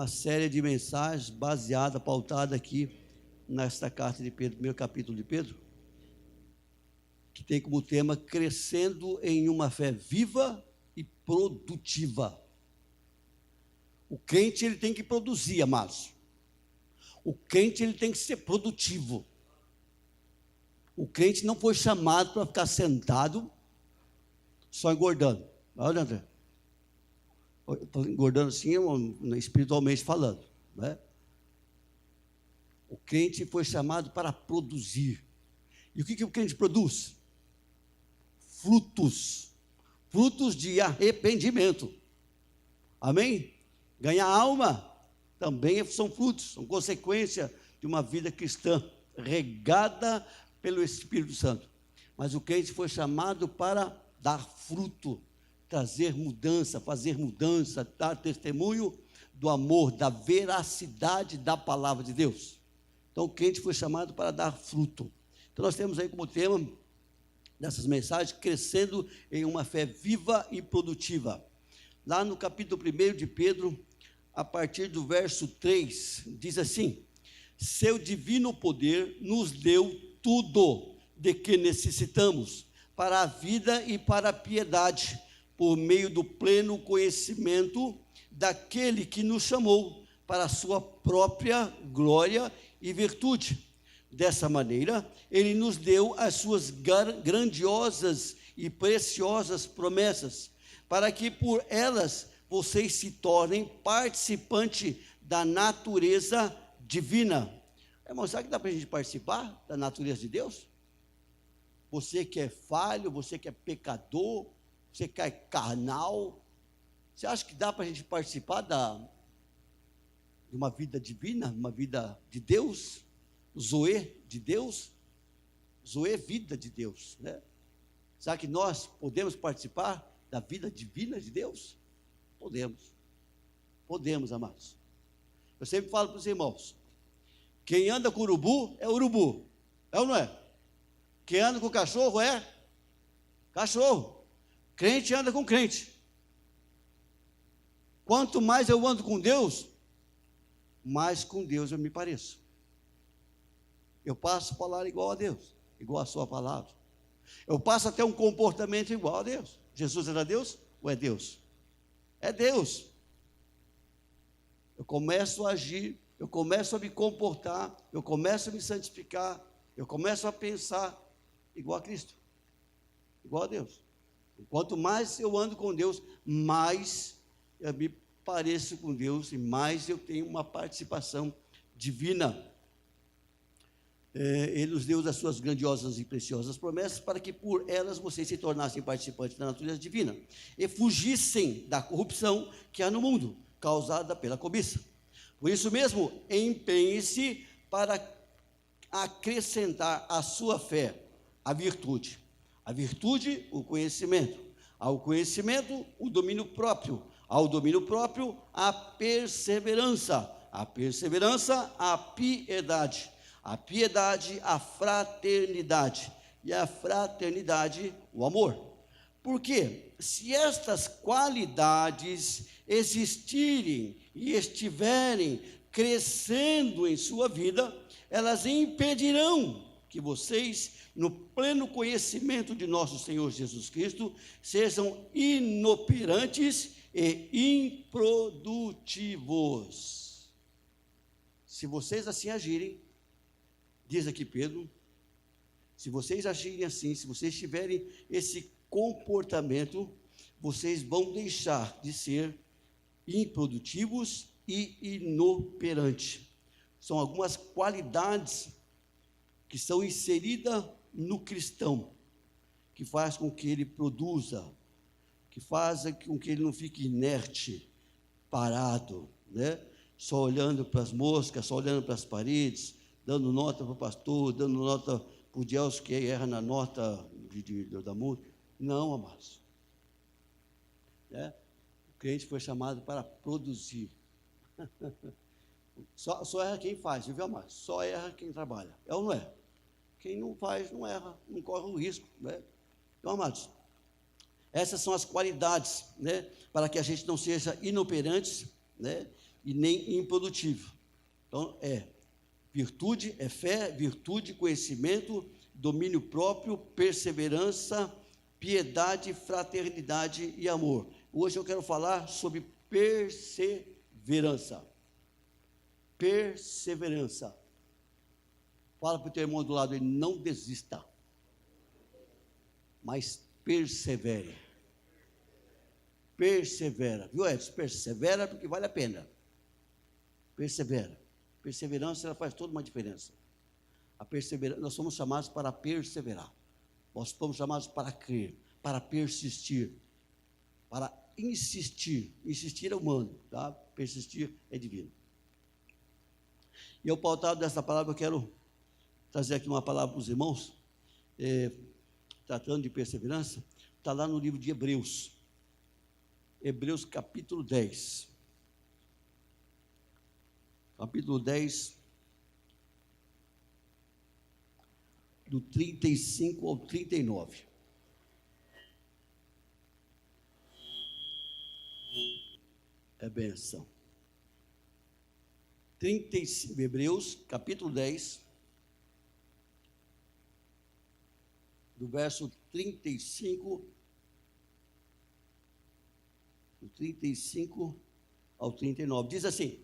uma série de mensagens baseada, pautada aqui nesta carta de Pedro, primeiro capítulo de Pedro, que tem como tema crescendo em uma fé viva e produtiva. O crente, ele tem que produzir, amados. O crente, ele tem que ser produtivo. O crente não foi chamado para ficar sentado só engordando. Olha, André, estou engordando assim, espiritualmente falando, né? O crente foi chamado para produzir. E o que o crente produz? Frutos de arrependimento. Amém? Ganhar alma também são frutos, são consequência de uma vida cristã regada pelo Espírito Santo. Mas o crente foi chamado para dar fruto, trazer mudança, fazer mudança, dar testemunho do amor, da veracidade da palavra de Deus. Então o crente foi chamado para dar fruto. Então nós temos aí como tema dessas mensagens, crescendo em uma fé viva e produtiva. Lá no capítulo 1 de Pedro, a partir do verso 3, diz assim: seu divino poder nos deu tudo de que necessitamos para a vida e para a piedade, por meio do pleno conhecimento daquele que nos chamou para a sua própria glória e virtude. Dessa maneira, ele nos deu as suas grandiosas e preciosas promessas, para que por elas vocês se tornem participante da natureza divina. Irmão, será que dá para a gente participar da natureza de Deus? Você que é falho, você que é pecador, você que é carnal, você acha que dá para a gente participar de uma vida divina, uma vida de Deus? Zoe de Deus? Zoe vida de Deus, né? Será que nós podemos participar da vida divina de Deus? Podemos, amados. Eu sempre falo para os irmãos, quem anda com urubu, é ou não é? Quem anda com cachorro é cachorro. Crente anda com crente. Quanto mais eu ando com Deus, mais com Deus eu me pareço. Eu passo a falar igual a Deus, igual a sua palavra. Eu passo a ter um comportamento igual a Deus. Jesus era Deus ou é Deus? É Deus. Eu começo a agir, eu começo a me comportar, eu começo a me santificar, eu começo a pensar igual a Cristo, igual a Deus. Quanto mais eu ando com Deus, mais eu me pareço com Deus e mais eu tenho uma participação divina. Ele nos deu as suas grandiosas e preciosas promessas para que por elas vocês se tornassem participantes da natureza divina e fugissem da corrupção que há no mundo, causada pela cobiça. Por isso mesmo, empenhe-se para acrescentar à sua fé a virtude, o conhecimento, ao conhecimento, o domínio próprio, ao domínio próprio, a perseverança, a piedade, a fraternidade, e a fraternidade, o amor. Porque se estas qualidades existirem e estiverem crescendo em sua vida, elas impedirão que vocês, no pleno conhecimento de nosso Senhor Jesus Cristo, sejam inoperantes e improdutivos. Se vocês assim agirem, diz aqui Pedro, se vocês agirem assim, se vocês tiverem esse comportamento, vocês vão deixar de ser improdutivos e inoperantes. São algumas qualidades que são inseridas no cristão, que faz com que ele produza, que faz com que ele não fique inerte, parado, né? Só olhando para as moscas, só olhando para as paredes, dando nota para o pastor, dando nota para o Dielso que erra na nota da música. Não, amados. Né? O crente foi chamado para produzir. Só erra quem faz, viu, amados? Só erra quem trabalha. É ou não é? Quem não faz, não erra, não corre o risco. Né? Então, amados, essas são as qualidades, né? Para que a gente não seja inoperantes, né? e nem improdutivo. Então, virtude é fé, virtude, conhecimento, domínio próprio, perseverança, piedade, fraternidade e amor. Hoje eu quero falar sobre perseverança. Perseverança. Fala para o teu irmão do lado, ele não desista, mas persevere. Persevera, viu, Edson? Persevera porque vale a pena. Persevera. Perseverança, ela faz toda uma diferença. A perseverança, nós somos chamados para perseverar. Nós somos chamados para crer, para persistir, para insistir. Insistir é humano, tá? Persistir é divino. E ao pautado dessa palavra, eu quero trazer aqui uma palavra para os irmãos, tratando de perseverança, está lá no livro de Hebreus. Hebreus capítulo 10. Capítulo 10, do 35 ao 39. É benção. 35, Hebreus, capítulo 10, do verso 35, do 35 ao 39. Diz assim: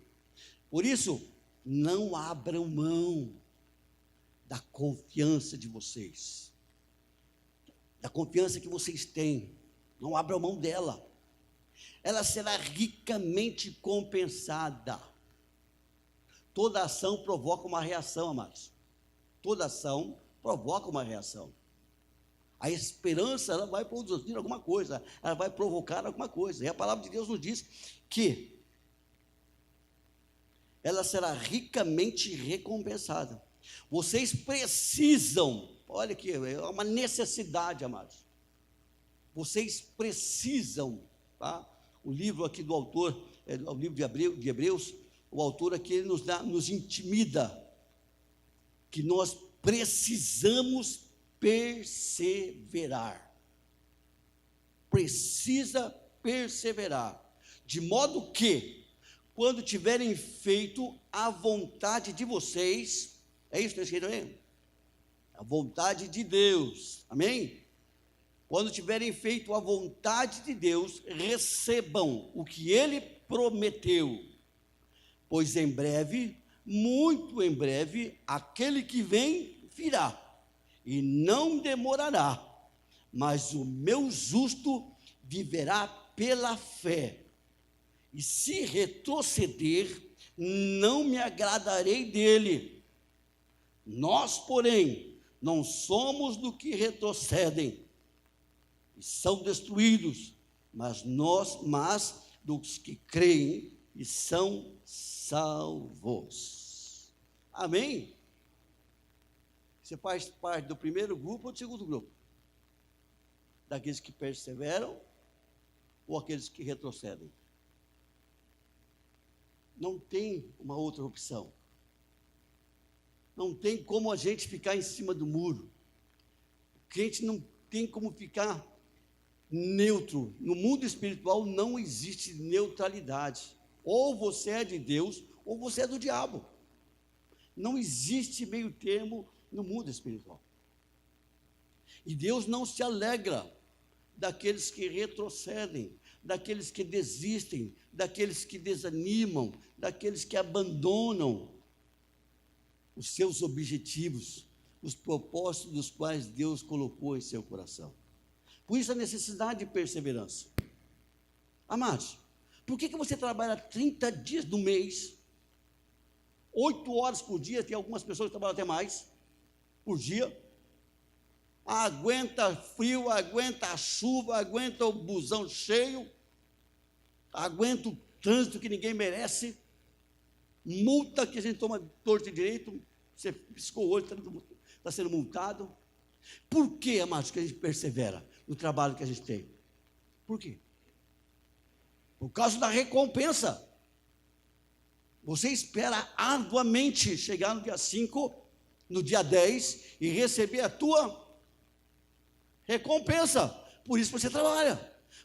por isso, não abram mão da confiança de vocês, da confiança que vocês têm, não abram mão dela, ela será ricamente compensada. Toda ação provoca uma reação, amados, toda ação provoca uma reação. A esperança, ela vai produzir alguma coisa, ela vai provocar alguma coisa, e a palavra de Deus nos diz que ela será ricamente recompensada. Vocês precisam, olha aqui, é uma necessidade, amados. Vocês precisam, tá? O livro aqui do autor, o livro de Hebreus, o autor aqui ele nos intimida que nós precisamos perseverar. Precisa perseverar, de modo que, quando tiverem feito a vontade de vocês, é isso que está escrito aí? A vontade de Deus, amém? Quando tiverem feito a vontade de Deus, recebam o que Ele prometeu, pois em breve, muito em breve, aquele que vem virá, e não demorará, mas o meu justo viverá pela fé. E se retroceder, não me agradarei dele. Nós, porém, não somos do que retrocedem e são destruídos, mas dos que creem e são salvos. Amém? Você faz parte do primeiro grupo ou do segundo grupo? Daqueles que perseveram ou aqueles que retrocedem? Não tem uma outra opção. Não tem como a gente ficar em cima do muro. O crente não tem como ficar neutro. No mundo espiritual não existe neutralidade. Ou você é de Deus, ou você é do diabo. Não existe meio termo no mundo espiritual. E Deus não se alegra daqueles que retrocedem, daqueles que desistem, daqueles que desanimam, daqueles que abandonam os seus objetivos, os propósitos dos quais Deus colocou em seu coração. Por isso a necessidade de perseverança. Amados, por que você trabalha 30 dias no mês, 8 horas por dia, tem algumas pessoas que trabalham até mais, por dia, aguenta frio, aguenta a chuva, aguenta o busão cheio, aguenta o trânsito que ninguém merece, multa que a gente toma torto e direito, você piscou o olho, está sendo multado. Por que, amados, que a gente persevera no trabalho que a gente tem? Por quê? Por causa da recompensa. Você espera arduamente chegar no dia 5, no dia 10, e receber a tua recompensa. Por isso você trabalha.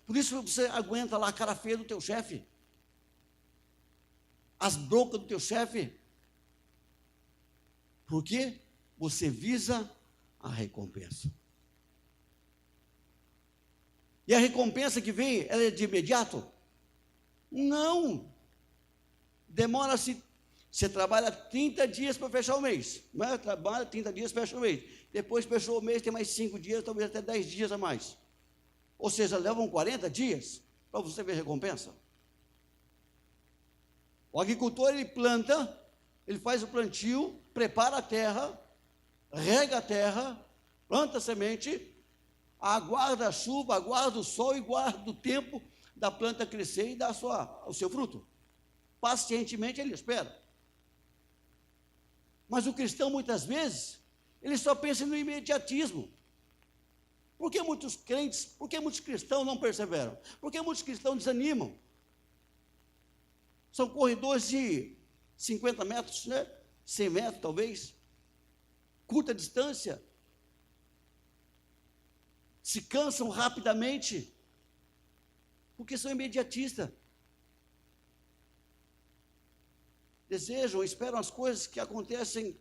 Por isso você aguenta lá a cara feia do teu chefe. as broncas do teu chefe? Porque você visa a recompensa. E a recompensa que vem, ela é de imediato? Não. Demora-se. Você trabalha 30 dias para fechar o mês. Não é? Trabalha 30 dias, fecha o mês. Depois fechou o mês, tem mais 5 dias, talvez até 10 dias a mais. Ou seja, levam 40 dias para você ver recompensa. O agricultor, ele planta, ele faz o plantio, prepara a terra, rega a terra, planta a semente, aguarda a chuva, aguarda o sol e guarda o tempo da planta crescer e dar o seu fruto. Pacientemente ele espera. Mas o cristão, muitas vezes, ele só pensa no imediatismo. Por que muitos crentes, por que muitos cristãos não perseveram? Por que muitos cristãos desanimam? São corredores de 50 metros, né? 100 metros talvez, curta distância, se cansam rapidamente, porque são imediatistas. Desejam, esperam as coisas que acontecem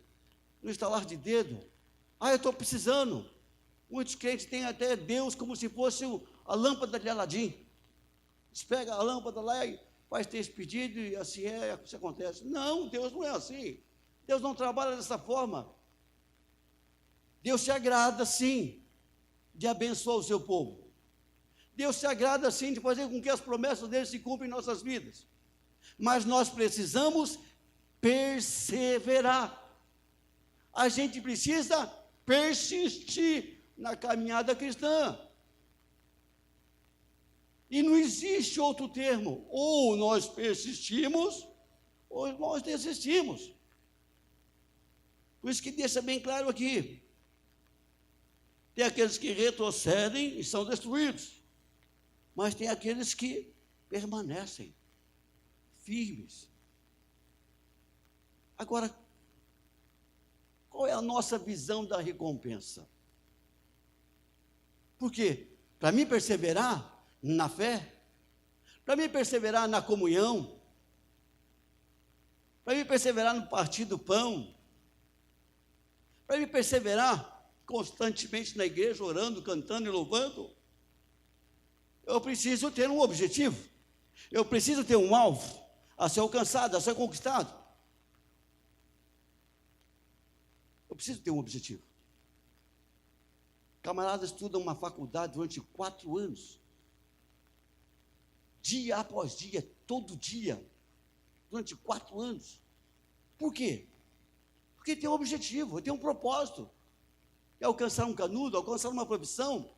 no estalar de dedo. Eu estou precisando. Muitos crentes têm até Deus como se fosse a lâmpada de Aladim. Eles pegam a lâmpada lá e faz ter esse pedido e assim isso acontece. Não, Deus não é assim. Deus não trabalha dessa forma. Deus se agrada, sim, de abençoar o seu povo. Deus se agrada, sim, de fazer com que as promessas dele se cumpram em nossas vidas. Mas nós precisamos perseverar. A gente precisa persistir na caminhada cristã. E não existe outro termo. Ou nós persistimos, ou nós desistimos. Por isso que deixa bem claro aqui. Tem aqueles que retrocedem e são destruídos. Mas tem aqueles que permanecem firmes. Agora, qual é a nossa visão da recompensa? Por quê? Para mim perseverar na fé, para mim perseverar na comunhão, para mim perseverar no partir do pão, para mim perseverar constantemente na igreja, orando, cantando e louvando, eu preciso ter um objetivo, eu preciso ter um alvo a ser alcançado, a ser conquistado. Eu preciso ter um objetivo. Camaradas estudam uma faculdade durante 4 anos, dia após dia, todo dia, durante 4 anos. Por quê? Porque tem um objetivo, tem um propósito. É alcançar um canudo, alcançar uma profissão,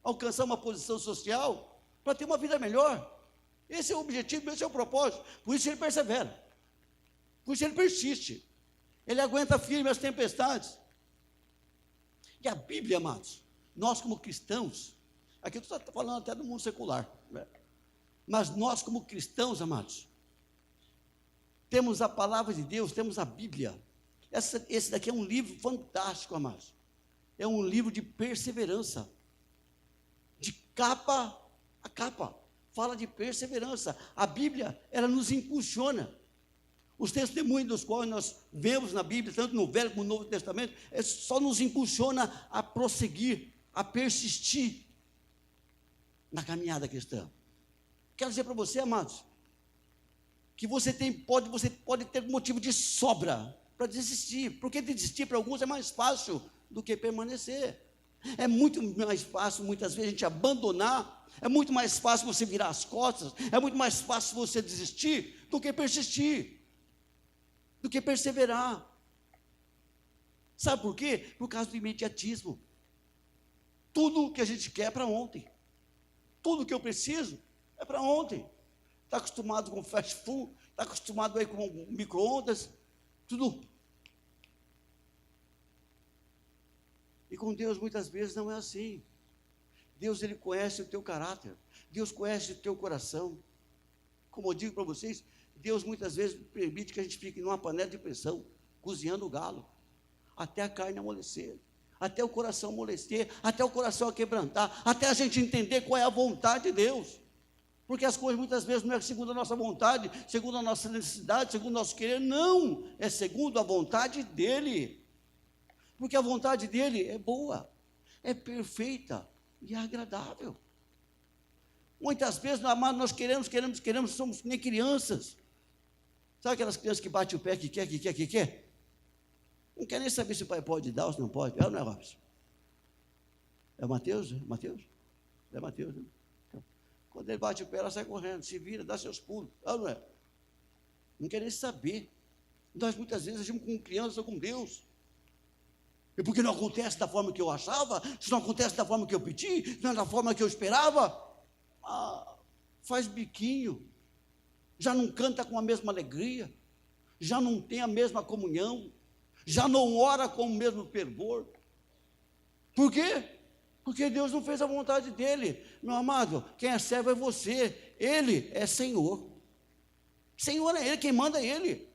alcançar uma posição social, para ter uma vida melhor. Esse é o objetivo, esse é o propósito. Por isso ele persevera. Por isso ele persiste. Ele aguenta firme as tempestades. E a Bíblia, amados, nós como cristãos, aqui eu estou falando até do mundo secular, né? Mas nós como cristãos, amados, temos a palavra de Deus, temos a Bíblia. Esse daqui é um livro fantástico, amados. É um livro de perseverança. De capa a capa. Fala de perseverança. A Bíblia, ela nos impulsiona. Os testemunhos dos quais nós vemos na Bíblia, tanto no Velho como no Novo Testamento, só nos impulsiona a prosseguir, a persistir na caminhada cristã. Quero dizer para você, amados, que você pode ter motivo de sobra para desistir, porque desistir para alguns é mais fácil do que permanecer. É muito mais fácil, muitas vezes, a gente abandonar, é muito mais fácil você virar as costas, é muito mais fácil você desistir do que persistir, do que perseverar. Sabe por quê? Por causa do imediatismo. Tudo que a gente quer é para ontem. Tudo que eu preciso é para ontem. Está acostumado com fast food, está acostumado aí com micro-ondas, tudo. E com Deus muitas vezes não é assim. Deus, ele conhece o teu caráter. Deus conhece o teu coração. Como eu digo para vocês, Deus muitas vezes permite que a gente fique numa panela de pressão, cozinhando o galo, até a carne amolecer, até o coração amolecer, até o coração quebrantar, até a gente entender qual é a vontade de Deus. Porque as coisas muitas vezes não é segundo a nossa vontade, segundo a nossa necessidade, segundo o nosso querer, não, é segundo a vontade dEle. Porque a vontade dEle é boa, é perfeita e é agradável. Muitas vezes, amado, nós queremos, somos nem crianças. Sabe aquelas crianças que batem o pé, que quer? Não quer nem saber se o pai pode dar ou se não pode. É o negócio. É o Mateus? É Mateus, né? Quando ele bate o pé, ela sai correndo, se vira, dá seus pulos. É ou não é? Não quer nem saber. Nós muitas vezes agimos como criança ou com Deus. E porque não acontece da forma que eu achava, se não acontece da forma que eu pedi, não é da forma que eu esperava, faz biquinho, já não canta com a mesma alegria, já não tem a mesma comunhão, já não ora com o mesmo fervor. Por quê? Porque Deus não fez a vontade dEle. Meu amado, quem é servo é você, Ele é Senhor. Senhor é Ele, quem manda é Ele.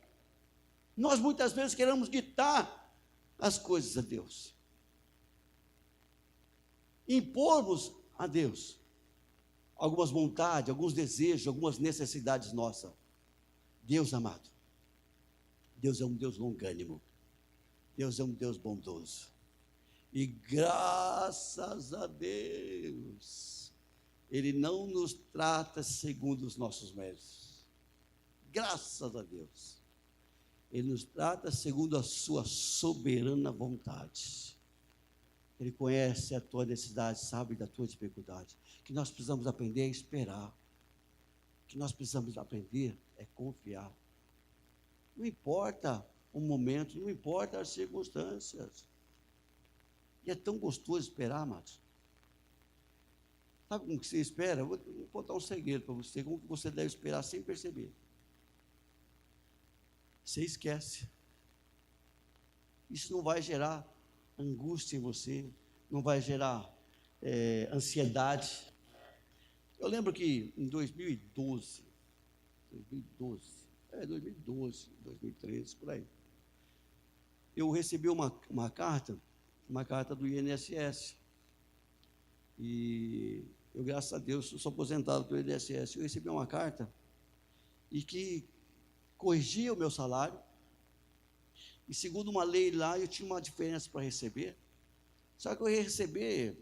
Nós muitas vezes queremos ditar as coisas a Deus, impormos a Deus algumas vontades, alguns desejos, algumas necessidades nossas. Deus amado, Deus é um Deus longânimo, Deus é um Deus bondoso, e graças a Deus, Ele não nos trata segundo os nossos méritos, graças a Deus, Ele nos trata segundo a sua soberana vontade. Ele conhece a tua necessidade, sabe da tua dificuldade, que nós precisamos aprender a esperar, que nós precisamos aprender é confiar. Não importa o momento, não importa as circunstâncias. E é tão gostoso esperar, amados. Sabe como que você espera? Eu vou contar um segredo para você, como que você deve esperar sem perceber. Você esquece. Isso não vai gerar angústia em você, não vai gerar ansiedade. Eu lembro que em 2012, 2013, por aí, eu recebi uma carta do INSS, e eu, graças a Deus, sou aposentado pelo INSS, eu recebi uma carta, e que corrigia o meu salário, e segundo uma lei lá, eu tinha uma diferença para receber, só que eu ia receber,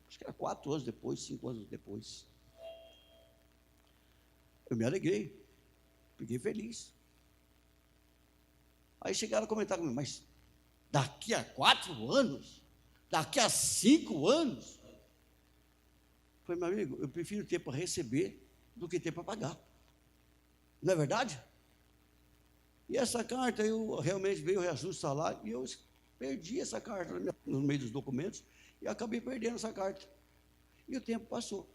acho que era 4 anos depois, 5 anos depois. Eu me alegrei, fiquei feliz. Aí chegaram a comentar comigo, mas daqui a 4 anos? Daqui a 5 anos? Eu falei, meu amigo, eu prefiro ter para receber do que ter para pagar. Não é verdade? E essa carta, eu realmente veio o reajuste de salário, e eu perdi essa carta no meio dos documentos, e acabei perdendo essa carta. E o tempo passou,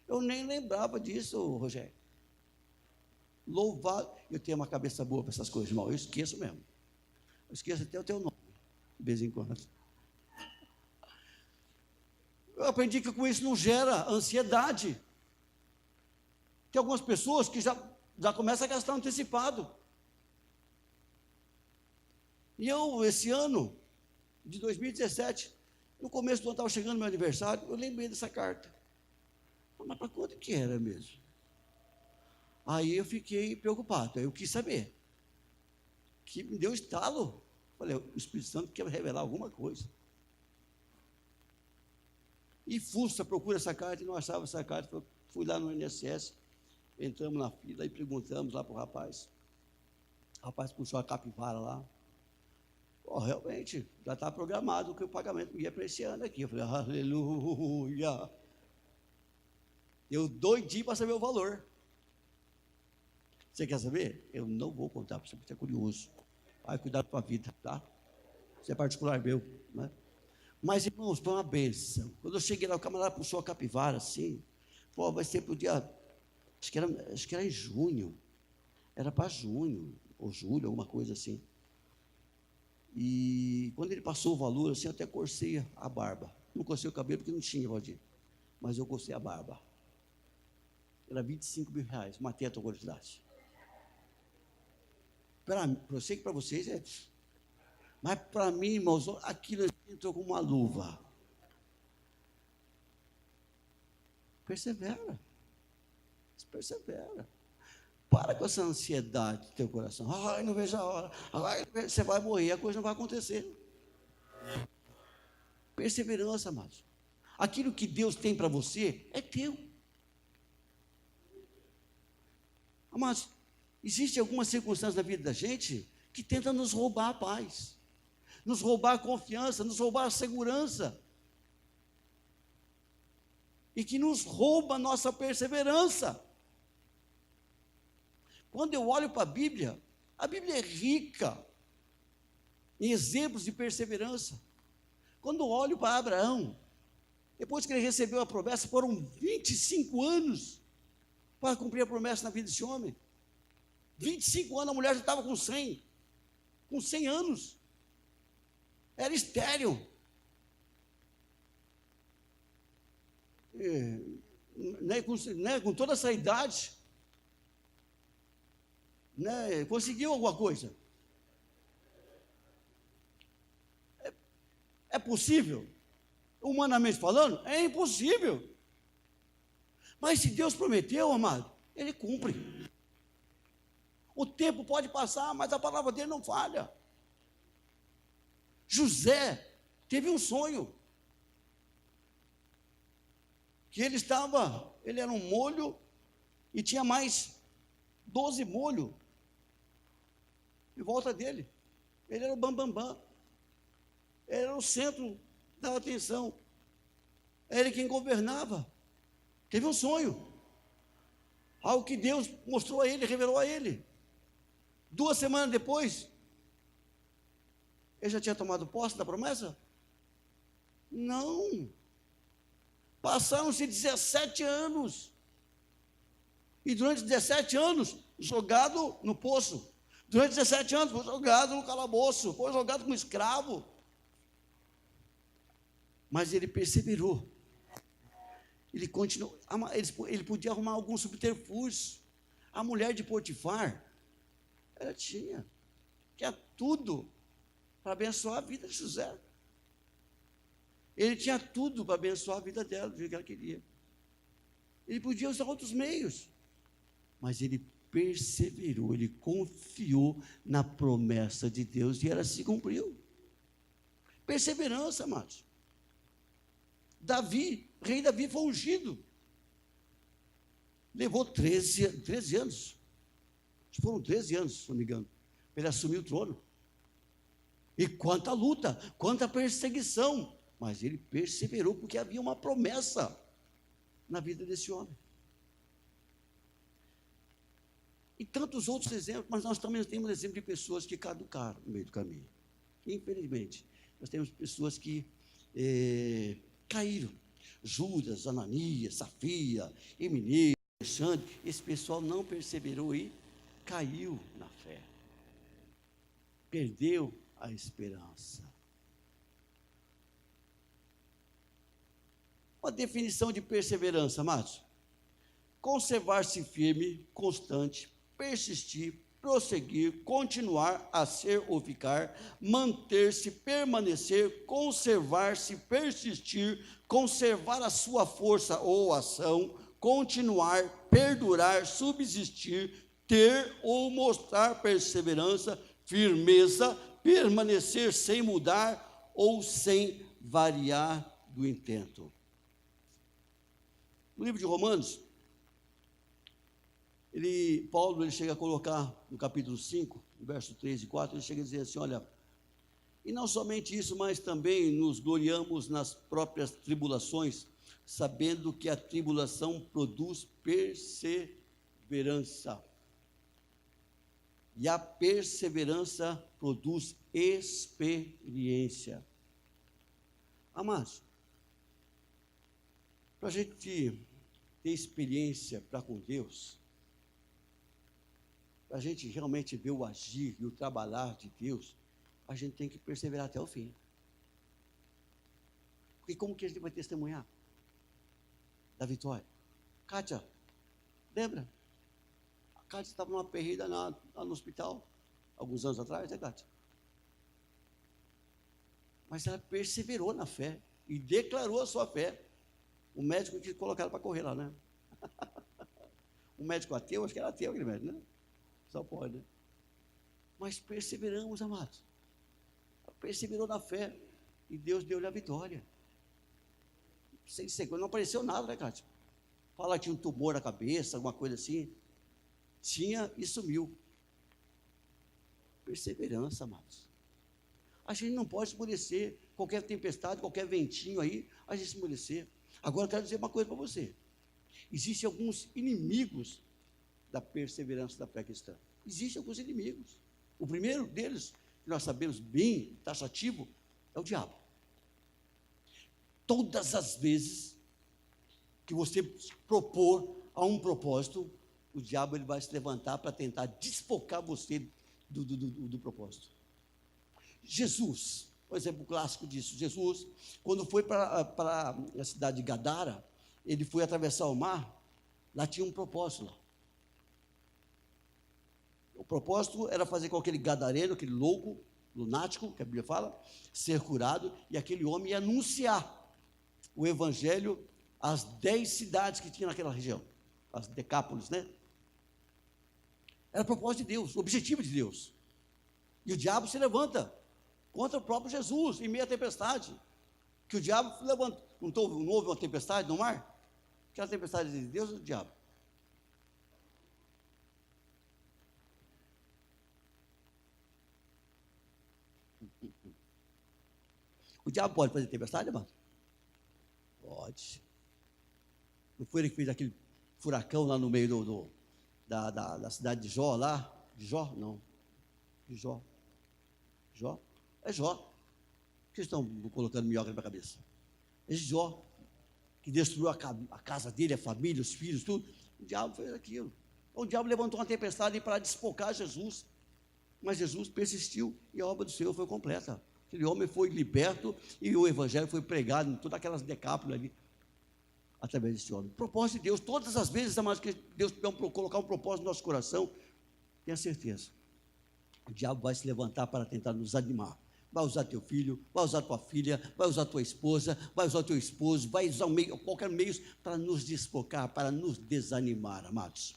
Eu nem lembrava disso, Rogério. Louvado, eu tenho uma cabeça boa para essas coisas, irmão, eu esqueço mesmo. Eu esqueço até o teu nome, de vez em quando. Eu aprendi que com isso não gera ansiedade. Tem algumas pessoas que já começam a gastar antecipado. E eu, esse ano, de 2017, no começo do ano, estava chegando meu aniversário, eu lembrei dessa carta. Mas para quando que era mesmo? Aí eu fiquei preocupado, aí eu quis saber. Que me deu estalo. Falei, o Espírito Santo quer revelar alguma coisa. E fuça, procura essa carta, e não achava essa carta. Fui lá no INSS, entramos na fila e perguntamos lá para o rapaz. O rapaz puxou a capivara lá. Realmente, já está programado que o pagamento ia para esse ano aqui. Eu falei, aleluia. Eu doidinho para saber o valor. Você quer saber? Eu não vou contar para você, porque é curioso. Vai cuidar da tua vida, tá? Isso é particular meu, né? Mas, irmãos, foi uma bênção. Quando eu cheguei lá, o camarada puxou a capivara assim. Vai ser para o dia, acho que era em junho. Era para junho, ou julho, alguma coisa assim. E quando ele passou o valor, assim, eu até cocei a barba. Não cocei o cabelo porque não tinha, Valdir. Mas eu cocei a barba. Era 25 mil reais, matei a tua curiosidade. Eu sei que para vocês é. Mas para mim, irmãos, aquilo entrou como uma luva. Persevera. Persevera. Para com essa ansiedade do teu coração. Ai, não vejo a hora. Ai, você vai morrer, a coisa não vai acontecer. Perseverança, amados. Aquilo que Deus tem para você é teu. Amados, existe alguma circunstância na vida da gente que tenta nos roubar a paz, nos roubar a confiança, nos roubar a segurança. E que nos rouba a nossa perseverança. Quando eu olho para a Bíblia é rica em exemplos de perseverança. Quando eu olho para Abraão, depois que ele recebeu a promessa, foram 25 anos para cumprir a promessa na vida desse homem. 25 anos, a mulher já estava com 100 anos. Era estéril. Com toda essa idade, conseguiu alguma coisa? É possível? Humanamente falando, é impossível. Mas se Deus prometeu, amado, Ele cumpre. O tempo pode passar, mas a palavra dele não falha. José teve um sonho. Que ele era um molho e tinha mais 12 molhos em volta dele. Ele era o bambambam. Ele era o centro da atenção. Era ele quem governava. Teve um sonho. Algo que Deus mostrou a ele, revelou a ele. 2 semanas depois, ele já tinha tomado posse da promessa? Não. Passaram-se 17 anos. E durante 17 anos, jogado no poço. Durante 17 anos, foi jogado no calabouço. Foi jogado como escravo. Mas ele perseverou. Ele continuou. Ele podia arrumar algum subterfúgio. A mulher de Potifar, ela tinha tudo para abençoar a vida de José. Ele tinha tudo para abençoar a vida dela, do jeito que ela queria. Ele podia usar outros meios, mas ele perseverou, ele confiou na promessa de Deus e ela se cumpriu. Perseverança, amados. Rei Davi foi ungido. Levou 13 anos. Foram 13 anos, se não me engano, para ele assumir o trono. E quanta luta, quanta perseguição. Mas ele perseverou porque havia uma promessa na vida desse homem. E tantos outros exemplos, mas nós também temos exemplo de pessoas que caducaram no meio do caminho. Infelizmente, nós temos pessoas que caíram. Judas, Ananias, Safira, Emineu, Alexandre, esse pessoal não perseverou e caiu na fé. Perdeu a esperança. Uma definição de perseverança, amados: conservar-se firme, constante, persistir, prosseguir, continuar a ser ou ficar, manter-se, permanecer, conservar-se, persistir, conservar a sua força ou ação, continuar, perdurar, subsistir, ter ou mostrar perseverança, firmeza, permanecer sem mudar ou sem variar do intento. No livro de Romanos, Paulo chega a colocar, no capítulo 5, verso 3 e 4, ele chega a dizer assim: olha, e não somente isso, mas também nos gloriamos nas próprias tribulações, sabendo que a tribulação produz perseverança. E a perseverança produz experiência. Amados, para a gente ter experiência para com Deus, para a gente realmente ver o agir e o trabalhar de Deus, a gente tem que perseverar até o fim. Porque como que a gente vai testemunhar da vitória? Kátia, lembra? A Kátia estava numa perrida lá no hospital, alguns anos atrás, né, Kátia? Mas ela perseverou na fé e declarou a sua fé. O médico quis colocar ela para correr lá, né? Um médico ateu, acho que era ateu aquele médico, né? Só pode, né? Mas perseveramos, amados. Perseverou na fé. E Deus deu-lhe a vitória. Sem sequência, não apareceu nada, né, Cátia? Fala que tinha um tumor na cabeça, alguma coisa assim. Tinha e sumiu. Perseverança, amados. A gente não pode esmorecer. Qualquer tempestade, qualquer ventinho aí, a gente esmorecer. Agora eu quero dizer uma coisa para você. Existem alguns inimigos da perseverança da fé cristã. Existem alguns inimigos. O primeiro deles, que nós sabemos bem, taxativo, é o diabo. Todas as vezes que você propor a um propósito, o diabo ele vai se levantar para tentar desfocar você do propósito. Jesus, por exemplo, o clássico disso, Jesus, quando foi para a cidade de Gadara, ele foi atravessar o mar, lá tinha um propósito lá. O propósito era fazer com aquele gadareno, aquele louco, lunático, que a Bíblia fala, ser curado, e aquele homem ia anunciar o evangelho às 10 cidades que tinha naquela região, as Decápolis, né? Era o propósito de Deus, o objetivo de Deus. E o diabo se levanta contra o próprio Jesus, em meio à tempestade. Que o diabo levanta. Não houve uma tempestade no mar? Aquela tempestade de Deus ou do diabo? O diabo pode fazer tempestade, irmão? Pode. Não foi ele que fez aquele furacão lá no meio da cidade de Jó lá? De Jó? Não. De Jó. Jó? É Jó. Por que estão colocando minhoca na minha cabeça? É Jó, que destruiu a casa dele, a família, os filhos, tudo. O diabo fez aquilo. O diabo levantou uma tempestade para desfocar Jesus. Mas Jesus persistiu e a obra do Senhor foi completa. Aquele homem foi liberto e o evangelho foi pregado em todas aquelas decápolis ali, através desse homem. Propósito de Deus, todas as vezes, amados, que Deus colocar um propósito no nosso coração, tenha certeza, o diabo vai se levantar para tentar nos animar. Vai usar teu filho, vai usar tua filha, vai usar tua esposa, vai usar teu esposo, vai usar qualquer meio para nos desfocar, para nos desanimar, amados,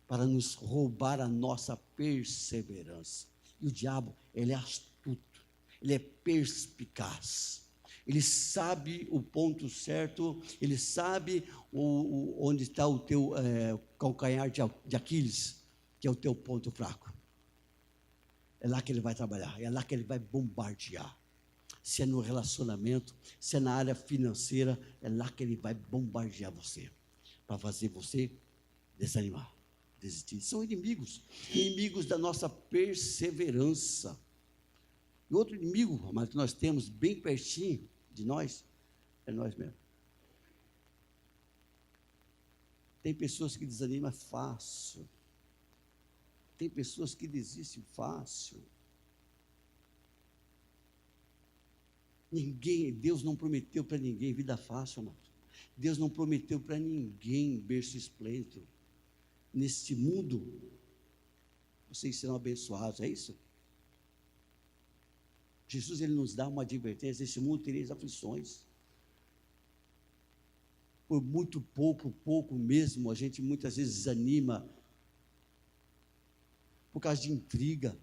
para nos roubar a nossa perseverança. E o diabo, ele é astuto, ele é perspicaz, ele sabe o ponto certo, ele sabe onde está o teu calcanhar de Aquiles, que é o teu ponto fraco. É lá que ele vai trabalhar, é lá que ele vai bombardear. Se é no relacionamento, se é na área financeira, é lá que ele vai bombardear você, para fazer você desanimar, desistir. São inimigos da nossa perseverança. E outro inimigo, mas que nós temos bem pertinho de nós, é nós mesmos. Tem pessoas que desanimam fácil. Tem pessoas que desistem fácil. Deus não prometeu para ninguém vida fácil, amado. Deus não prometeu para ninguém berço esplêndido. Neste mundo, vocês serão abençoados, é isso? Jesus, ele nos dá uma advertência: neste mundo tereis aflições. Por muito pouco mesmo, a gente muitas vezes desanima, por causa de intriga,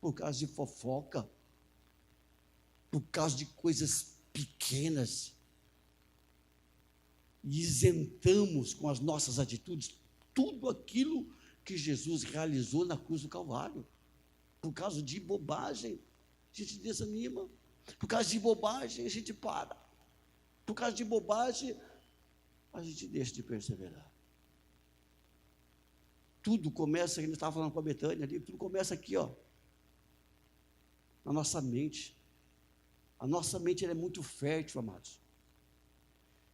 por causa de fofoca, por causa de coisas pequenas, e isentamos com as nossas atitudes tudo aquilo que Jesus realizou na cruz do Calvário. Por causa de bobagem, a gente desanima. Por causa de bobagem, a gente para. Por causa de bobagem, a gente deixa de perseverar. Tudo começa, a gente estava falando com a Betânia ali, tudo começa aqui, ó, na nossa mente. A nossa mente ela é muito fértil, amados.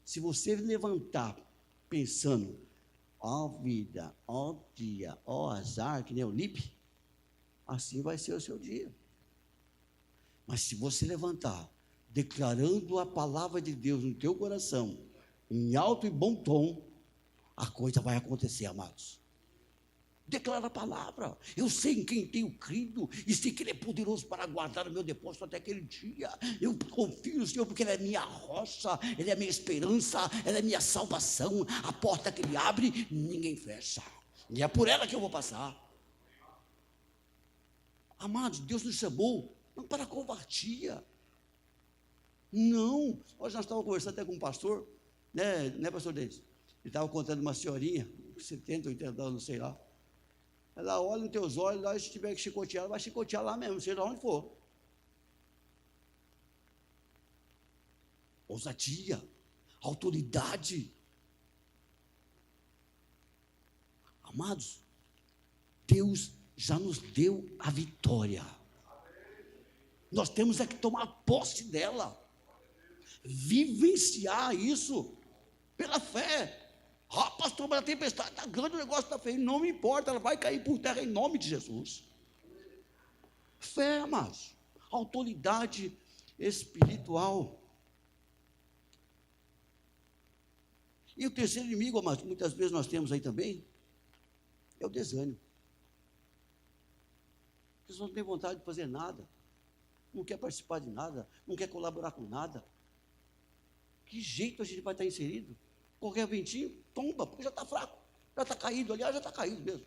Se você levantar pensando, ó vida, ó dia, ó azar, que nem o Lipe, assim vai ser o seu dia. Mas se você levantar, declarando a palavra de Deus no teu coração, em alto e bom tom, a coisa vai acontecer, amados. Declara a palavra. Eu sei em quem tenho crido e sei que Ele é poderoso para guardar o meu depósito até aquele dia. Eu confio no Senhor porque Ele é minha rocha, Ele é minha esperança, Ele é minha salvação. A porta que Ele abre, ninguém fecha. E é por ela que eu vou passar. Amados, Deus nos chamou não para covardia. Não. Hoje nós estávamos conversando até com um pastor, né pastor Denis? Ele estava contando uma senhorinha, 70, 80 anos, não sei lá. Ela olha nos teus olhos, lá, se tiver que chicotear, ela vai chicotear lá mesmo, seja onde for. Ousadia, autoridade. Amados, Deus já nos deu a vitória. Nós temos é que tomar posse dela, vivenciar isso pela fé. Ah, pastor, mas a tempestade está grande, o negócio está feio. Não me importa, ela vai cair por terra em nome de Jesus. Fé, amados, autoridade espiritual. E o terceiro inimigo, amados, que muitas vezes nós temos aí também, é o desânimo. A pessoa não tem vontade de fazer nada, não quer participar de nada, não quer colaborar com nada. Que jeito a gente vai estar inserido? Qualquer ventinho, tomba, porque já está fraco, já está caído, aliás, já está caído mesmo,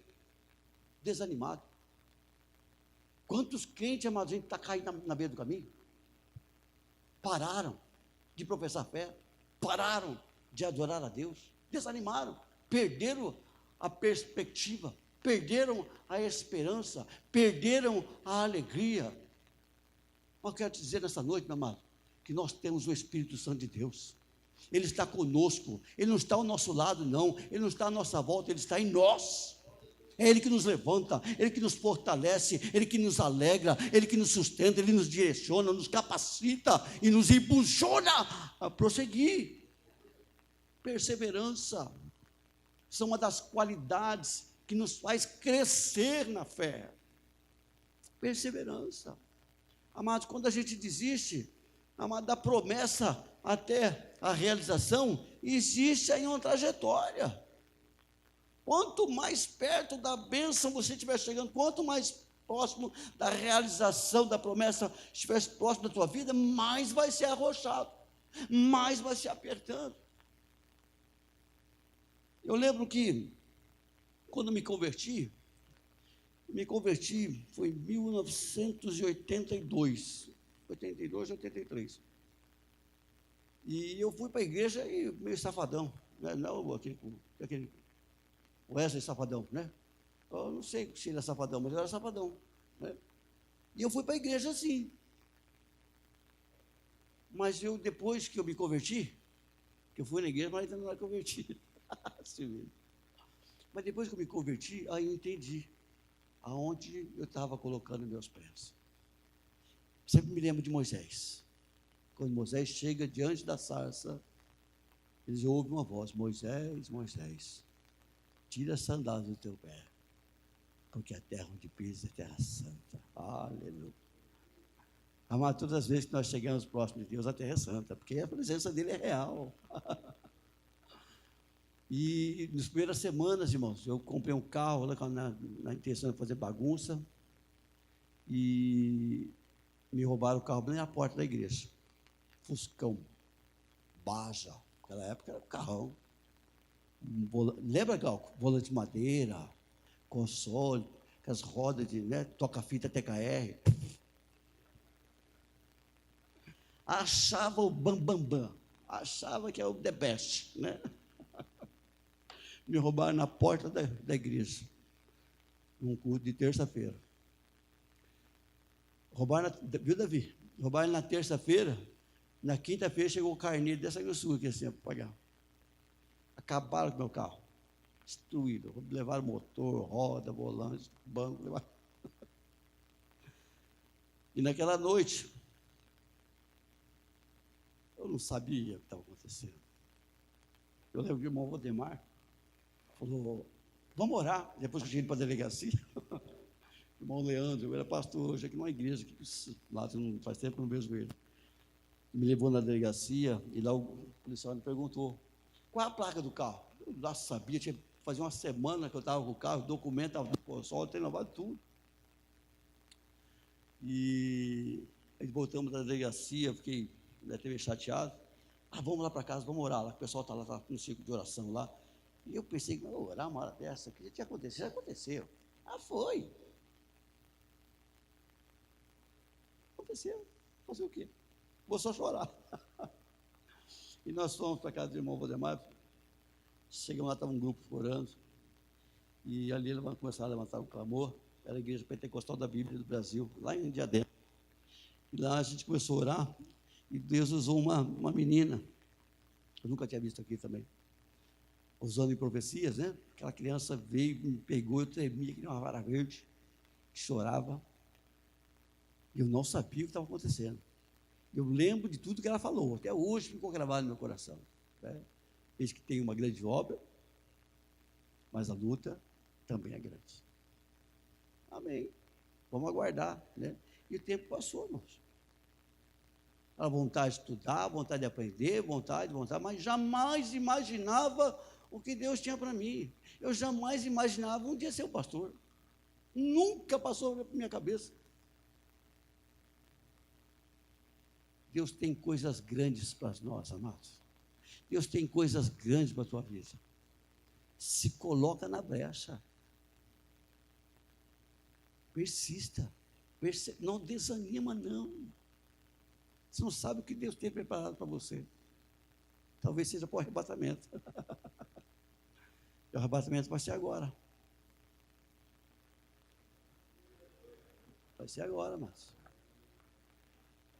desanimado. Quantos crentes, amados, a gente está caído na beira do caminho? Pararam de professar fé, pararam de adorar a Deus, desanimaram, perderam a perspectiva, perderam a esperança, perderam a alegria. Mas eu quero te dizer nessa noite, meu amado, que nós temos o Espírito Santo de Deus. Ele está conosco, Ele não está ao nosso lado, não, Ele não está à nossa volta, Ele está em nós. É Ele que nos levanta, Ele que nos fortalece, Ele que nos alegra, Ele que nos sustenta, Ele nos direciona, nos capacita e nos impulsiona a prosseguir. Perseverança são uma das qualidades que nos faz crescer na fé. Perseverança. Amados, quando a gente desiste, amado, da promessa até a realização, existe aí uma trajetória. Quanto mais perto da bênção você estiver chegando, quanto mais próximo da realização da promessa estiver próximo da tua vida, mais vai ser arrochado, mais vai se apertando. Eu lembro que, quando me converti foi em 1982, 82, 83. E eu fui para a igreja e meio safadão, né? Não aquele Wesley safadão, né? Eu não sei se ele é safadão, mas ele era safadão, né? E eu fui para a igreja assim. Mas depois que eu me converti, que eu fui na igreja, mas ainda não era convertido. Mas depois que eu me converti, aí eu entendi aonde eu estava colocando meus pés. Sempre me lembro de Moisés. Quando Moisés chega diante da sarça, eles ouvem uma voz: Moisés, Moisés, tira as sandálias do teu pé, porque a terra onde pisa é terra santa. Aleluia. Amado, todas as vezes que nós chegamos próximos de Deus, a terra é santa, porque a presença dele é real. E nas primeiras semanas, irmãos, eu comprei um carro lá na intenção de fazer bagunça, e me roubaram o carro bem na porta da igreja. Fuscão, Baja, naquela época era carrão. Lembra, Galco? Volante de madeira, console, com as rodas de, né, toca-fita TKR. Achava o bam, achava que é o the best, né? Me roubaram na porta da igreja, num culto de terça-feira. Viu, Davi? Roubaram na terça-feira, na quinta-feira chegou o carneiro dessa grossura aqui assim, para pagar. Acabaram com o meu carro, destruído. Levaram motor, roda, volante, banco, levaram. E naquela noite, eu não sabia o que estava acontecendo. Eu lembro que o irmão Valdemar falou: vamos orar, depois que eu cheguei para a delegacia. O irmão Leandro, eu era pastor hoje aqui numa igreja, que lá não faz tempo que eu não vejo ele. Me levou na delegacia, e lá o policial me perguntou: qual é a placa do carro? Eu já sabia, tinha Fazia uma semana que eu estava com o carro, documento, estava no console, tem lavado tudo. E aí voltamos da delegacia, fiquei até meio chateado. Vamos lá para casa, vamos orar lá, o pessoal está lá, tá no ciclo de oração lá. E eu pensei, que orar uma hora dessa, que já tinha acontecido, já aconteceu. Foi. Aconteceu. Fazer o quê? Vou só chorar. E nós fomos para a casa do irmão Valdemar. Chegamos lá, estava um grupo orando. E ali eles começaram a levantar um clamor. Era a igreja pentecostal da Bíblia do Brasil, lá em Diadema. E lá a gente começou a orar. E Deus usou uma menina. Eu nunca tinha visto aqui também. Usando em profecias, né? Aquela criança veio, me pegou, eu tremia que nem uma vara verde. Chorava. Eu não sabia o que estava acontecendo. Eu lembro de tudo que ela falou. Até hoje ficou gravado no meu coração. Né? Eis que tem uma grande obra, mas a luta também é grande. Amém. Vamos aguardar, né? E o tempo passou, irmãos. A vontade de estudar, vontade de aprender, vontade, mas jamais imaginava o que Deus tinha para mim. Eu jamais imaginava um dia ser um pastor. Nunca passou na minha cabeça. Deus tem coisas grandes para nós, amados. Deus tem coisas grandes para a tua vida. Se coloca na brecha. Persista. Não desanima, não. Você não sabe o que Deus tem preparado para você. Talvez seja para o arrebatamento. E o arrebatamento vai ser agora. Vai ser agora, mas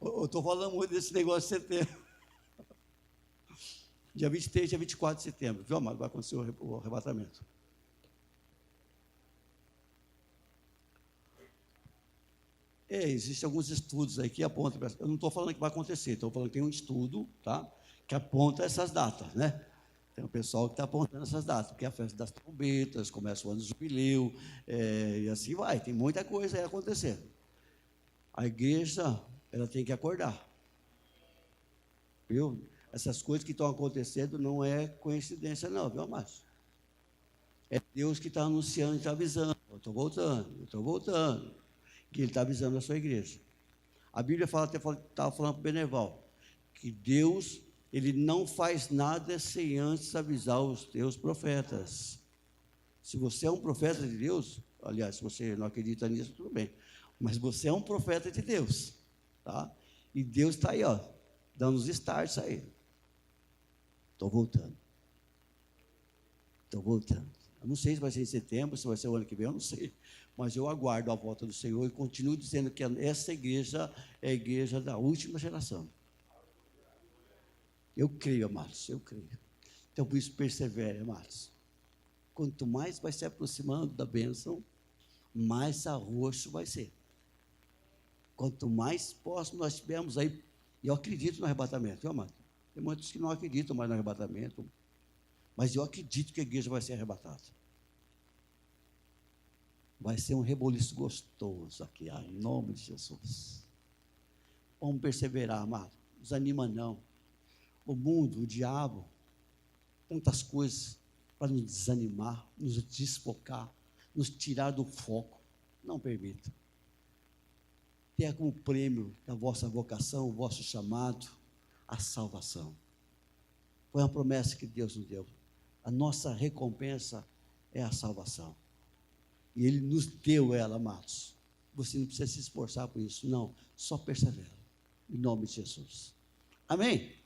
eu estou falando muito desse negócio de setembro. Dia 23, dia 24 de setembro, viu, amado? Vai acontecer o arrebatamento. Existem alguns estudos aí que apontam, eu não estou falando que vai acontecer, estou falando que tem um estudo, tá, que aponta essas datas, né? Tem um pessoal que está apontando essas datas, porque é a festa das trombetas, começa o ano do jubileu, e assim vai, tem muita coisa aí acontecendo. A igreja, ela tem que acordar, viu? Essas coisas que estão acontecendo não é coincidência não, viu, amados? É Deus que está anunciando e está avisando, eu estou voltando, que Ele está avisando a sua igreja. A Bíblia estava falando para o Beneval, que Deus, Ele não faz nada sem antes avisar os teus profetas. Se você é um profeta de Deus, aliás, se você não acredita nisso, tudo bem, mas você é um profeta de Deus, tá? E Deus está aí, ó, dando os starts aí. Estou voltando. Eu não sei se vai ser em setembro, se vai ser o ano que vem, eu não sei. Mas eu aguardo a volta do Senhor e continuo dizendo que essa igreja é a igreja da última geração. Eu creio, amados, eu creio. Então, por isso, persevere, amados. Quanto mais vai se aproximando da bênção, mais arroxo vai ser. Quanto mais próximo nós estivermos aí, e eu acredito no arrebatamento, viu, amado? Tem muitos que não acreditam mais no arrebatamento, mas eu acredito que a igreja vai ser arrebatada. Vai ser um reboliço gostoso aqui, em nome de Jesus. Vamos perseverar, amado. Não desanima não. O mundo, o diabo, tantas coisas para nos desanimar, nos desfocar, nos tirar do foco. Não permita. Tenha como prêmio da vossa vocação, o vosso chamado, a salvação. Foi uma promessa que Deus nos deu. A nossa recompensa é a salvação. E Ele nos deu ela, amados. Você não precisa se esforçar por isso, não. Só persevera. Em nome de Jesus. Amém?